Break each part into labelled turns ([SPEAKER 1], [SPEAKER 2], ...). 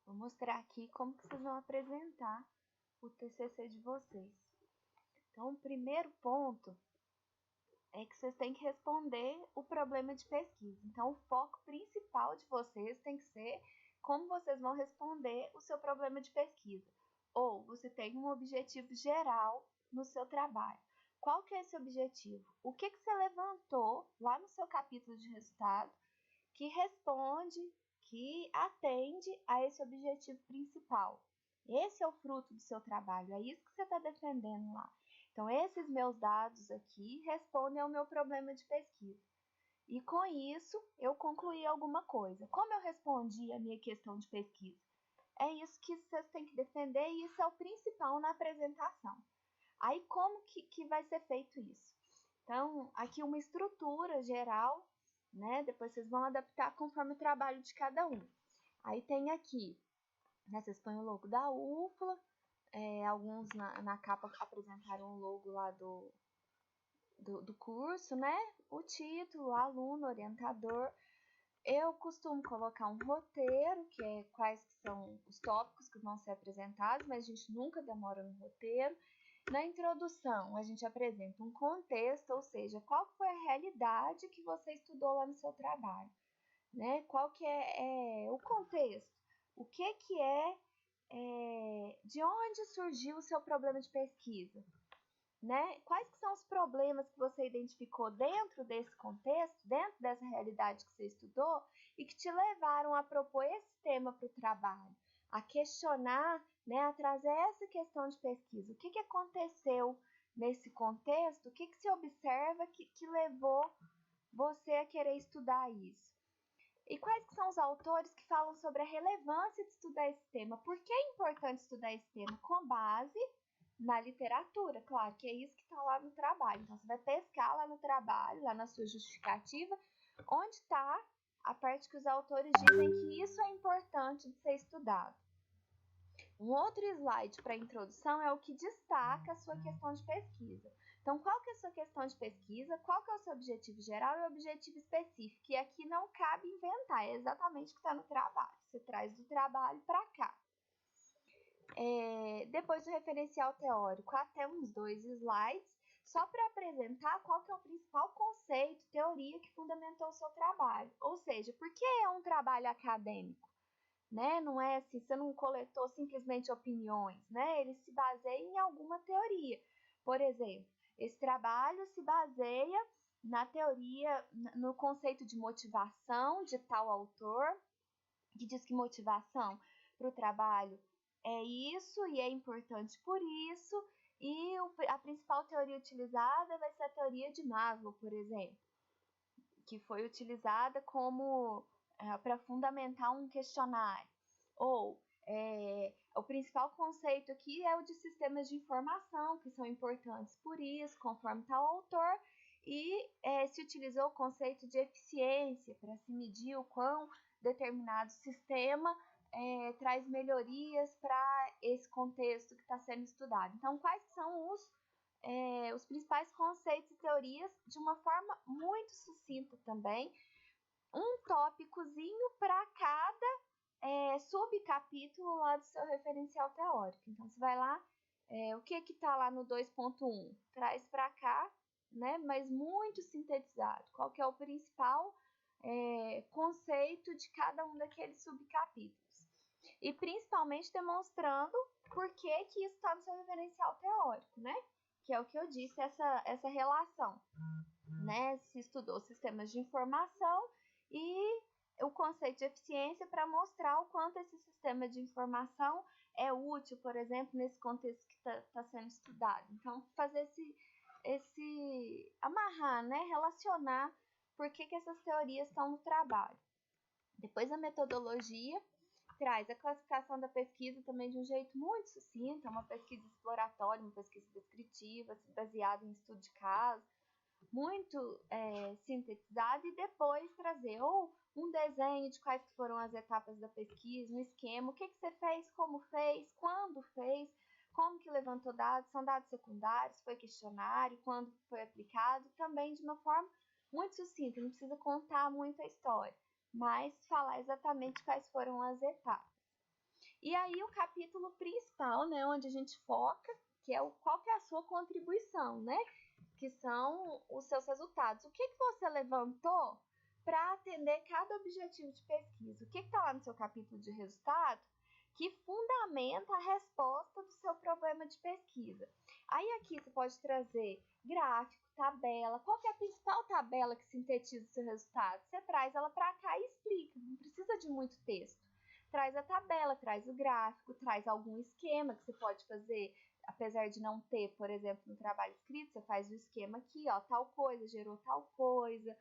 [SPEAKER 1] Vou mostrar aqui como que vocês vão apresentar o TCC de vocês. Então, o primeiro ponto é que vocês têm que responder o problema de pesquisa. Então, o foco principal de vocês tem que ser como vocês vão responder o seu problema de pesquisa. Ou você tem um objetivo geral no seu trabalho. Qual que é esse objetivo? O que você levantou lá no seu capítulo de resultado que responde, que atende a esse objetivo principal? Esse é o fruto do seu trabalho, é isso que você está defendendo lá. Então, esses meus dados aqui respondem ao meu problema de pesquisa. E com isso, eu concluí alguma coisa. Como eu respondi a minha questão de pesquisa? É isso que vocês têm que defender e isso é o principal na apresentação. Aí, como que vai ser feito isso? Então, aqui uma estrutura geral, né? Depois vocês vão adaptar conforme o trabalho de cada um. Aí tem aqui, né? Vocês põem o logo da UFLA, alguns na capa apresentaram o logo lá do curso, né? O título, aluno, orientador. Eu costumo colocar um roteiro, que é quais que são os tópicos que vão ser apresentados, mas a gente nunca demora no roteiro. Na introdução, a gente apresenta um contexto, ou seja, qual foi a realidade que você estudou lá no seu trabalho, né? Qual que é o contexto? O que é, de onde surgiu o seu problema de pesquisa? Né? Quais que são os problemas que você identificou dentro desse contexto, dentro dessa realidade que você estudou e que te levaram a propor esse tema para o trabalho, a questionar, né, a trazer essa questão de pesquisa. O que aconteceu nesse contexto? O que se observa que levou você a querer estudar isso? E quais que são os autores que falam sobre a relevância de estudar esse tema? Por que é importante estudar esse tema? Com base na literatura, claro, que é isso que está lá no trabalho. Então, você vai pescar lá no trabalho, lá na sua justificativa, onde está a parte que os autores dizem que isso é importante de ser estudado. Um outro slide para a introdução é o que destaca a sua questão de pesquisa. Então, qual que é a sua questão de pesquisa? Qual que é o seu objetivo geral e o objetivo específico? E aqui não cabe inventar, é exatamente o que está no trabalho. Você traz do trabalho para cá. Depois do referencial teórico, até uns 2 slides, só para apresentar qual que é o principal conceito, teoria que fundamentou o seu trabalho. Ou seja, por que é um trabalho acadêmico? Né? Não é assim, você não coletou simplesmente opiniões, né? Ele se baseia em alguma teoria. Por exemplo, esse trabalho se baseia na teoria, no conceito de motivação de tal autor, que diz que motivação para o trabalho é isso e é importante por isso, e a principal teoria utilizada vai ser a teoria de Maslow, por exemplo, que foi utilizada como para fundamentar um questionário. Ou o principal conceito aqui é o de sistemas de informação, que são importantes por isso, conforme tal autor, e se utilizou o conceito de eficiência para se medir o quão determinado sistema traz melhorias para esse contexto que está sendo estudado. Então, quais são os principais conceitos e teorias de uma forma muito sucinta também, um tópicozinho para cada subcapítulo lá do seu referencial teórico. Então, você vai lá, o que está lá no 2.1? Traz para cá, né, mas muito sintetizado. Qual que é o principal conceito de cada um daqueles subcapítulos? E principalmente demonstrando por que isso está no seu referencial teórico, né? Que é o que eu disse, essa relação, né? Se estudou sistemas de informação e o conceito de eficiência para mostrar o quanto esse sistema de informação é útil, por exemplo, nesse contexto que está sendo estudado. Então, fazer amarrar, né? Relacionar por que essas teorias estão no trabalho. Depois a metodologia traz a classificação da pesquisa também de um jeito muito sucinto, uma pesquisa exploratória, uma pesquisa descritiva, baseada em estudo de caso, muito sintetizado, e depois trazer ou um desenho de quais foram as etapas da pesquisa, um esquema, o que você fez, como fez, quando fez, como que levantou dados, são dados secundários, foi questionário, quando foi aplicado, também de uma forma muito sucinta, não precisa contar muito a história, mas falar exatamente quais foram as etapas. E aí o capítulo principal, né, onde a gente foca, que é qual que é a sua contribuição, né? Que são os seus resultados. O que você levantou para atender cada objetivo de pesquisa? O que está lá no seu capítulo de resultado que fundamenta a resposta do seu problema de pesquisa? Aí aqui você pode trazer gráfico, tabela. Qual que é a principal tabela que sintetiza o seu resultado? Você traz ela para cá e explica, não precisa de muito texto. Traz a tabela, traz o gráfico, traz algum esquema que você pode fazer, apesar de não ter, por exemplo, no trabalho escrito, você faz o esquema aqui, ó, tal coisa gerou tal coisa,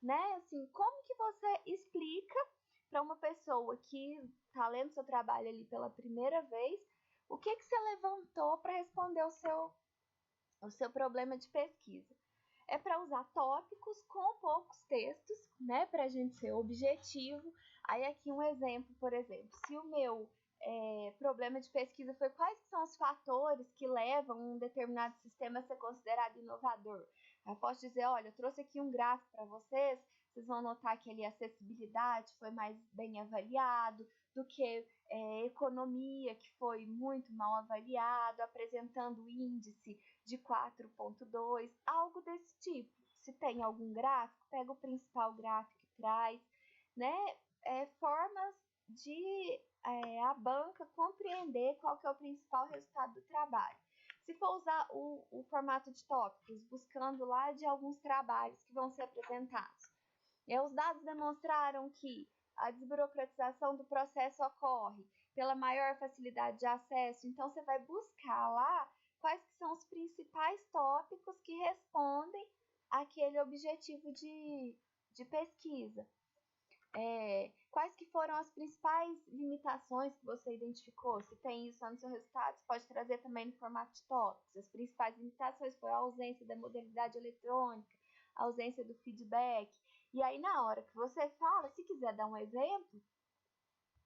[SPEAKER 1] né? Assim, como que você explica para uma pessoa que está lendo seu trabalho ali pela primeira vez, o que você levantou para responder o seu problema de pesquisa? É para usar tópicos com poucos textos, né, para a gente ser objetivo. Aí aqui um exemplo, por exemplo, se o meu problema de pesquisa foi quais são os fatores que levam um determinado sistema a ser considerado inovador. Eu posso dizer, olha, eu trouxe aqui um gráfico para vocês, vocês vão notar que ali a acessibilidade foi mais bem avaliado do que economia, que foi muito mal avaliado, apresentando índice de 4.2, algo desse tipo. Se tem algum gráfico, pega o principal gráfico e traz, né? Formas de a banca compreender qual que é o principal resultado do trabalho. Se for usar o formato de tópicos, buscando lá de alguns trabalhos que vão ser apresentados. Os dados demonstraram que a desburocratização do processo ocorre pela maior facilidade de acesso, então você vai buscar lá quais que são os principais tópicos que respondem àquele objetivo de pesquisa. Quais que foram as principais limitações que você identificou? Se tem isso no seu resultado, você pode trazer também no formato de tópicos. As principais limitações foram a ausência da modalidade eletrônica, a ausência do feedback. E aí, na hora que você fala, se quiser dar um exemplo,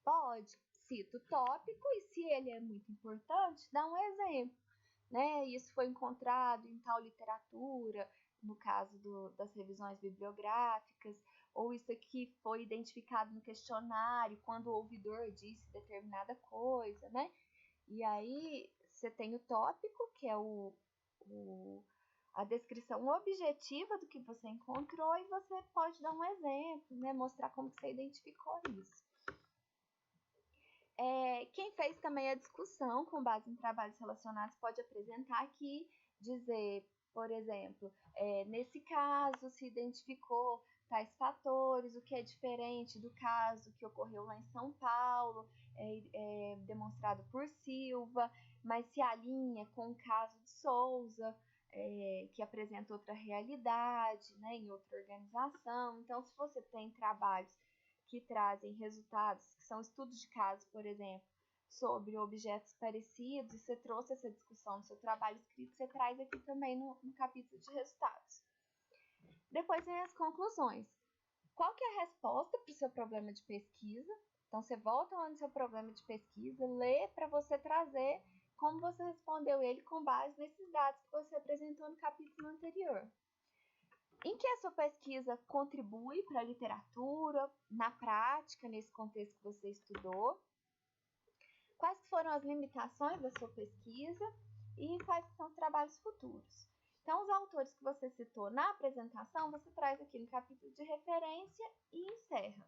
[SPEAKER 1] pode, cita o tópico e se ele é muito importante, dá um exemplo. Né? Isso foi encontrado em tal literatura, no caso das revisões bibliográficas, ou isso aqui foi identificado no questionário quando o ouvidor disse determinada coisa, né? E aí você tem o tópico, que é a descrição objetiva do que você encontrou, e você pode dar um exemplo, né? Mostrar como que você identificou isso. Quem fez também a discussão com base em trabalhos relacionados pode apresentar aqui, dizer, por exemplo, nesse caso se identificou tais fatores, o que é diferente do caso que ocorreu lá em São Paulo, demonstrado por Silva, mas se alinha com o caso de Souza, que apresenta outra realidade, né, em outra organização. Então, se você tem trabalhos que trazem resultados, que são estudos de caso, por exemplo, sobre objetos parecidos, e você trouxe essa discussão no seu trabalho escrito, você traz aqui também no capítulo de resultados. Depois vem as conclusões. Qual que é a resposta para o seu problema de pesquisa? Então, você volta lá no seu problema de pesquisa, lê para você trazer como você respondeu ele com base nesses dados que você apresentou no capítulo anterior. Em que a sua pesquisa contribui para a literatura, na prática, nesse contexto que você estudou? Quais foram as limitações da sua pesquisa e quais são os trabalhos futuros? Então, os autores que você citou na apresentação, você traz aqui no capítulo de referência e encerra.